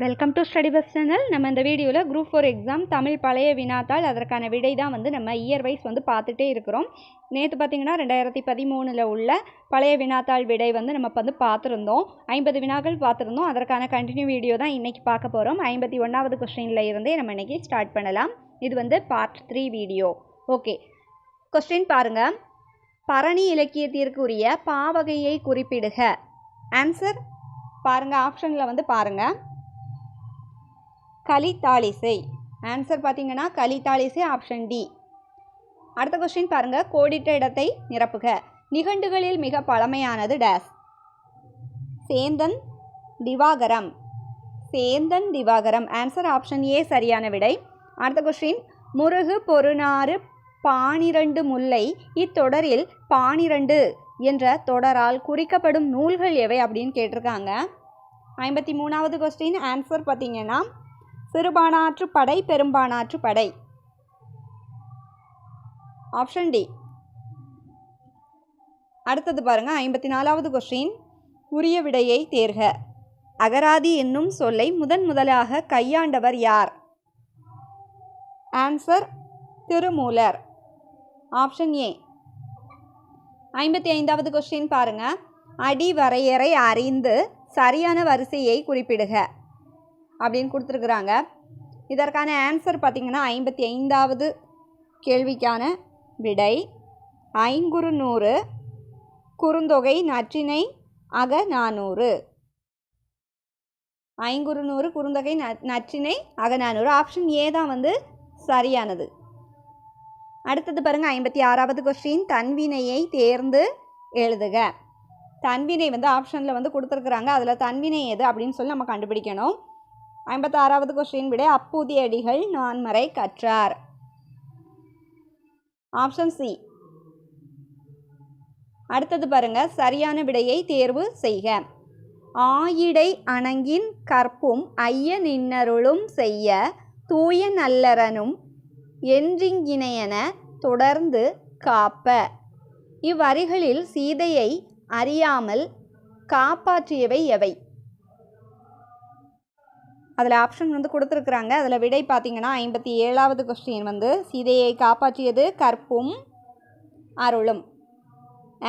Welcome to study bus channel. நம்ம இந்த வீடியோவில் குரூப் 4 எக்ஸாம் தமிழ் பழைய வினாத்தாள் அதற்கான விடை தான் நம்ம இயர் வைஸ் பார்த்துட்டே இருக்கிறோம். நேற்று பார்த்திங்கன்னா 2013 உள்ள பழைய வினாத்தாள் விடை நம்ம பார்த்துருந்தோம். 50 வினாக்கள் பார்த்துருந்தோம். அதற்கான கண்டினியூ வீடியோ தான் இன்றைக்கி பார்க்க போகிறோம். 51வது கொஸ்டினில் இருந்தே நம்ம இன்றைக்கி ஸ்டார்ட் பண்ணலாம். இது பார்ட் 3 வீடியோ. ஓகே, கொஸ்டின் பாருங்கள். பரணி இலக்கியத்திற்குரிய பாவகையை குறிப்பிடுக. ஆன்சர் பாருங்கள், ஆப்ஷனில் பாருங்கள். கலித்தாலிசை. ஆன்சர் பார்த்தீங்கன்னா கலித்தாலிசை, ஆப்ஷன் டி. அடுத்த கொஸ்டின் பாருங்கள். கோடிட்ட இடத்தை நிரப்புக. நிகண்டுகளில் மிக பழமையானது dash. Senthan Divakaram. Senthan Divakaram. Answer option A சரியான விடை. அடுத்த கொஸ்டின். முருகு பொருநாறு 12 முல்லை இத்தொடரில் 12 என்ற தொடரால் குறிக்கப்படும் நூல்கள் எவை அப்படின்னு கேட்டிருக்காங்க. 53வது கொஸ்டின். ஆன்சர் பார்த்தீங்கன்னா சிறுபானாற்று படை, பெரும்பானாற்று படை, ஆப்ஷன் டி. அடுத்தது பாருங்க. 54வது கொஸ்டின். உரிய விடையை தேர்க. அகராதி என்னும் சொல்லை முதலாக கையாண்டவர் யார்? Answer Thirumoolar, option A. 55வது கொஸ்டின் பாருங்க. அடி வரையறை அறிந்து சரியான வரிசையை குறிப்பிடுக அப்படின்னு கொடுத்துருக்குறாங்க. இதற்கான ஆன்சர் பார்த்திங்கன்னா 55வது கேள்விக்கான விடை ஐங்குறுநூறு, குறுந்தொகை, நற்றிணை, அகநானூறு. ஐங்குறுநூறு, குறுந்தொகை, நற்றிணை, அகநானூறு, ஆப்ஷன் ஏ தான் சரியானது. அடுத்தது பாருங்கள். 56வது கொஸ்டின். தன்வினையை தேர்ந்து எழுதுக. தன்வினை ஆப்ஷனில் கொடுத்துருக்குறாங்க. அதில் தன்வினை எது அப்படின்னு சொல்லி நம்ம கண்டுபிடிக்கணும். 56வது கொஸ்டின் விட அப்பூதியடிகள் நான்மறை கற்றார், ஆப்ஷன் சி. அடுத்தது பாருங்க. சரியான விடையை தேர்வு செய்க. ஆயிடை அணங்கின் கற்பும் ஐய நின்னருளும் செய்ய தூய நல்லறனும் என்றிங்கிணையன தொடர்ந்து காப்ப. இவ்வரிகளில் சீதையை அறியாமல் காப்பாற்றியவை எவை? அதில் ஆப்ஷன் கொடுத்துருக்குறாங்க. அதில் விடை பார்த்திங்கன்னா 57வது கொஸ்டின் சீதையை காப்பாற்றியது கற்பும் அருளும்.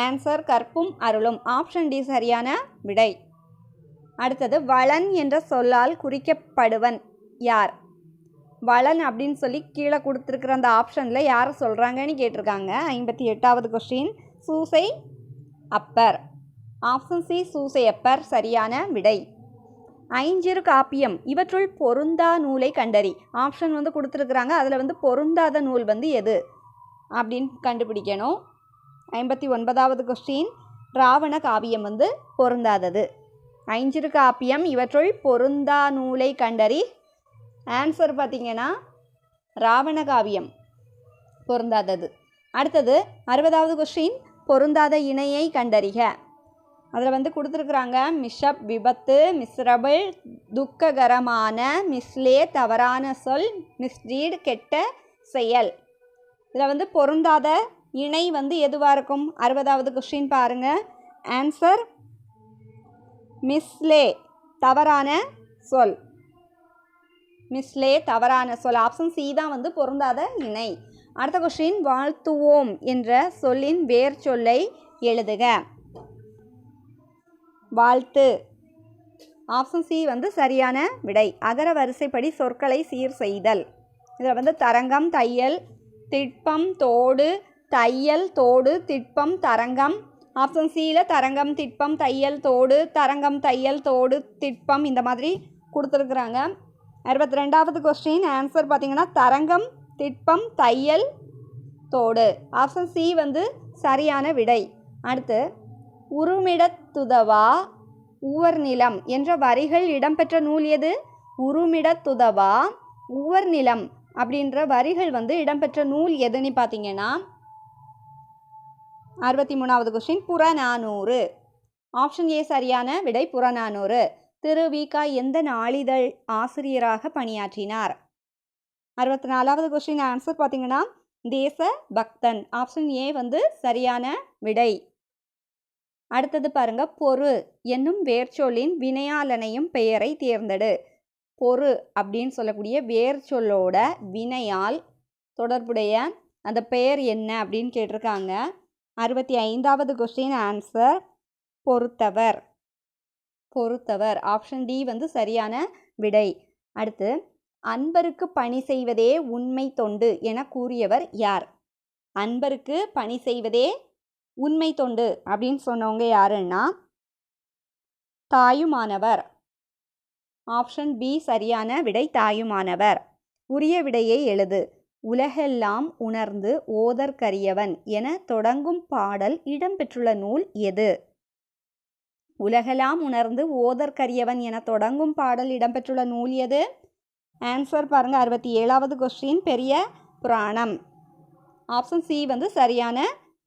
ஆன்சர் கற்பும் அருளும், ஆப்ஷன் டி சரியான விடை. அடுத்தது வளன் என்ற சொல்லால் குறிக்கப்படுவன் யார்? வளன் அப்படின்னு சொல்லி கீழே கொடுத்துருக்குற அந்த ஆப்ஷனில் யாரை சொல்கிறாங்கன்னு கேட்டிருக்காங்க. 58வது question. Soosai Appar, option C Soosai Appar சரியான விடை. ஐஞ்சிறு காப்பியம் இவற்றுள் பொருந்தா நூலை கண்டறி. ஆப்ஷன் கொடுத்துருக்குறாங்க. அதில் பொருந்தாத நூல் எது அப்படின்னு கண்டுபிடிக்கணும். 59வது கொஸ்டின். ராவண காவியம் பொருந்தாதது. ஐஞ்சிறு காப்பியம் இவற்றுள் பொருந்தா நூலை கண்டறி. ஆன்சர் பார்த்திங்கன்னா ராவண காவியம் பொருந்தாதது. அடுத்தது 60வது கொஸ்டின். பொருந்தாத இணையை கண்டறிக. அதில் கொடுத்துருக்குறாங்க. மிஷப் விபத்து, மிஸ்ரபிள் துக்ககரமான, மிஸ்லே தவறான சொல், மிஸ்டீட் கெட்ட செயல். இதில் பொருந்தாத இணை எதுவாக இருக்கும்? 60வது கொஸ்டின் பாருங்கள். ஆன்சர் மிஸ்லே தவறான சொல். மிஸ்லே தவறான சொல், ஆப்ஷன் சி தான் பொருந்தாத இணை. அடுத்த கொஸ்டின். வாழ்த்துவோம் என்ற சொல்லின் வேர் சொல்லை எழுதுக. வாழ்த்து, ஆப்ஷன் சி சரியான விடை. அகர வரிசைப்படி சொற்களை சீர் செய்தல். இதில் தரங்கம், தையல், திட்பம், தோடு, தையல், தோடு, திட்பம், தரங்கம். ஆப்ஷன் சியில் தரங்கம், திட்பம், தையல், தோடு, தரங்கம், தையல், தோடு, திட்பம் இந்த மாதிரி கொடுத்துருக்குறாங்க. 62வது கொஸ்டின். ஆன்சர் பார்த்திங்கன்னா தரங்கம், திட்பம், தையல், தோடு, ஆப்ஷன் சி சரியான விடை. அடுத்து உருமிடத்துதவா உவர்நிலம் என்ற வரிகள் இடம்பெற்ற நூல் எது? உருமிடத்துதவா உவர்நிலம் அப்படின்ற வரிகள் இடம்பெற்ற நூல் எதுன்னு பார்த்தீங்கன்னா 63வது கொஸ்டின். புறநானூறு, ஆப்ஷன் ஏ சரியான விடை. புறநானூறு. திரு வி.க. எந்த நாளிதழ் ஆசிரியராக பணியாற்றினார்? 64வது கொஸ்டின். ஆன்சர் பார்த்தீங்கன்னா தேச பக்தன், ஆப்ஷன் ஏ சரியான விடை. அடுத்தது பாருங்க. பொறு என்னும் வேர்ச்சொல்லின் வினையாளனையும் பெயரை தேர்ந்தெடு. பொறு அப்படின்னு சொல்லக்கூடிய வேர் சொல்லோட வினையால் தொடர்புடைய அந்த பெயர் என்ன அப்படின்னு கேட்டிருக்காங்க. 65வது கொஸ்டின் ஆன்சர் பொறுத்தவர். பொறுத்தவர். ஆப்ஷன் டி வந்து சரியான விடை. அடுத்து, அன்பருக்கு பணி செய்வதே உண்மை தொண்டு என கூறியவர் யார்? அன்பருக்கு பணி செய்வதே உண்மை தொண்டு அப்படின்னு சொன்னவங்க யாருன்னா தாயுமானவர். ஆப்ஷன் பி சரியான விடை, தாயுமானவர். உரிய விடையை எழுது. உலகெல்லாம் உணர்ந்து ஓதற்கரியவன் என தொடங்கும் பாடல் இடம்பெற்றுள்ள நூல் எது? உலகெல்லாம் உணர்ந்து ஓதற்கரியவன் என தொடங்கும் பாடல் இடம்பெற்றுள்ள நூல் எது? ஆன்சர் பாருங்க, 67வது கொஸ்டின் பெரிய புராணம். ஆப்ஷன் சி வந்து சரியான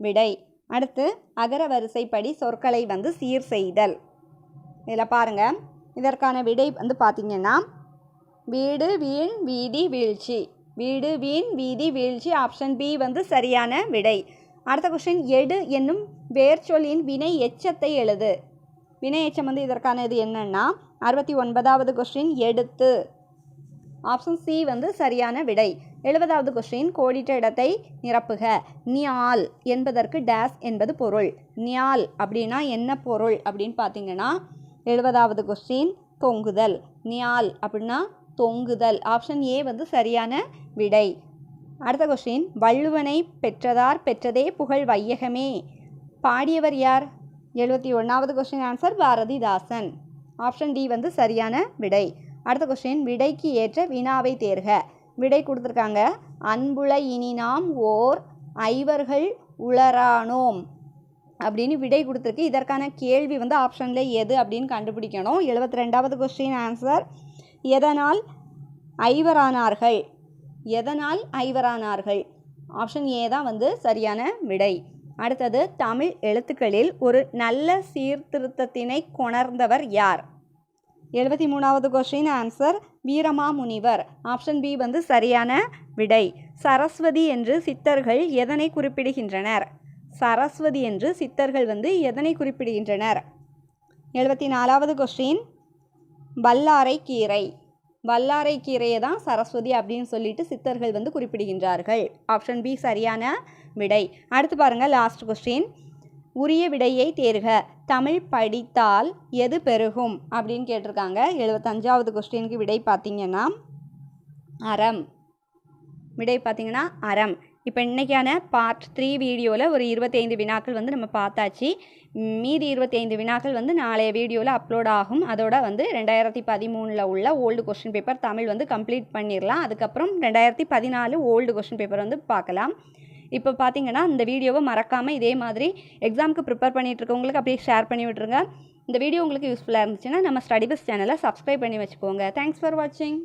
விடை. அடுத்து, அகர வரிசைப்படி சொற்களை வந்து சீர் செய்தல். இதில் பாருங்க, இதற்கான விடை வந்து பார்த்திங்கன்னா வீடு வீண் வீதி வீழ்ச்சி. வீடு வீண் வீதி வீழ்ச்சி. ஆப்ஷன் பி வந்து சரியான விடை. அடுத்த கொஸ்டின், எடு என்னும் வேர் சொல்லின் வினை எச்சத்தை எழுது. வினை எச்சம் வந்து இதற்கான இது என்னன்னா 69வது கொஸ்டின் எடுத்து. ஆப்ஷன் சி வந்து சரியான விடை. 70வது கொஸ்டின், கோடிட்ட இடத்தை நிரப்புக. நியால் என்பதற்கு டேஸ் என்பது பொருள். நியால் அப்படின்னா என்ன பொருள் அப்படின்னு பார்த்தீங்கன்னா 70வது கொஸ்டின் தொங்குதல். நியால் அப்படின்னா தொங்குதல். ஆப்ஷன் ஏ வந்து சரியான விடை. அடுத்த கொஸ்டின், வள்ளுவனை பெற்றதார் பெற்றதே புகழ் வையகமே பாடியவர் யார்? 71வது question answer Bharathidasan. Option D வந்து சரியான விடை. அடுத்த கொஸ்டின், விடைக்கு ஏற்ற வினாவை தேர்க. விடை கொடுத்துருக்காங்க. அன்புல இனி நாம் ஓர் ஐவர்கள் உளரானோம் அப்படின்னு விடை கொடுத்துருக்கு. இதற்கான கேள்வி வந்து ஆப்ஷனில் எது அப்படின்னு கண்டுபிடிக்கணும். 72வது கொஸ்டின் ஆன்சர் எதனால் ஐவரானார்கள்? எதனால் ஐவரானார்கள்? ஆப்ஷன் ஏ தான் வந்து சரியான விடை. அடுத்தது, தமிழ் எழுத்துக்களில் ஒரு நல்ல சீர்திருத்தத்தினை கொணர்ந்தவர் யார்? 73வது question answer Veeramamunivar. Option B வந்து சரியான விடை. சரஸ்வதி என்று சித்தர்கள் எதனை குறிப்பிடுகின்றனர்? சரஸ்வதி என்று சித்தர்கள் வந்து எதனை குறிப்பிடுகின்றனர்? 74வது கொஸ்டின், வல்லாரை கீரை. வல்லாரை கீரையை தான் சரஸ்வதி அப்படின்னு சொல்லிட்டு சித்தர்கள் வந்து குறிப்பிடுகின்றார்கள். ஆப்ஷன் பி சரியான விடை. அடுத்து பாருங்க, லாஸ்ட் கொஸ்டின், உரிய விடையை தேர்க. தமிழ் படித்தால் எது பெருகும் அப்படின்னு கேட்டிருக்காங்க. 75வது கொஸ்டினுக்கு விடை பார்த்தீங்கன்னா அறம். விடை பார்த்தீங்கன்னா அறம். இப்போ இன்றைக்கான பார்ட் 3 வீடியோவில் ஒரு 25 வினாக்கள் வந்து நம்ம பார்த்தாச்சு. மீதி 25 வினாக்கள் வந்து நாளைய வீடியோவில் அப்லோட் ஆகும். அதோட வந்து 2013 உள்ள ஓல்டு கொஸ்டின் பேப்பர் தமிழ் வந்து கம்ப்ளீட் பண்ணிடலாம். அதுக்கப்புறம் 2014 ஓல்டு கொஸ்டின் பேப்பர் வந்து பார்க்கலாம். இப்போ பார்த்தீங்கன்னா இந்த வீடியோவை மறக்காமல் இதே மாதிரி எக்ஸாமுக்கு ப்ரிப்பேர் பண்ணிகிட்டு இருக்கவங்களுக்கு அப்படியே ஷேர் பண்ணி விட்டுருங்க. இந்த வீடியோ உங்களுக்கு யூஸ்ஃபுல்லாக இருந்துச்சுன்னா நம்ம ஸ்டடி பஸ் சேனலை சப்ஸ்கிரைப் பண்ணி வச்சுக்கோங்க. தேங்க்ஸ் ஃபார் வாட்சிங்.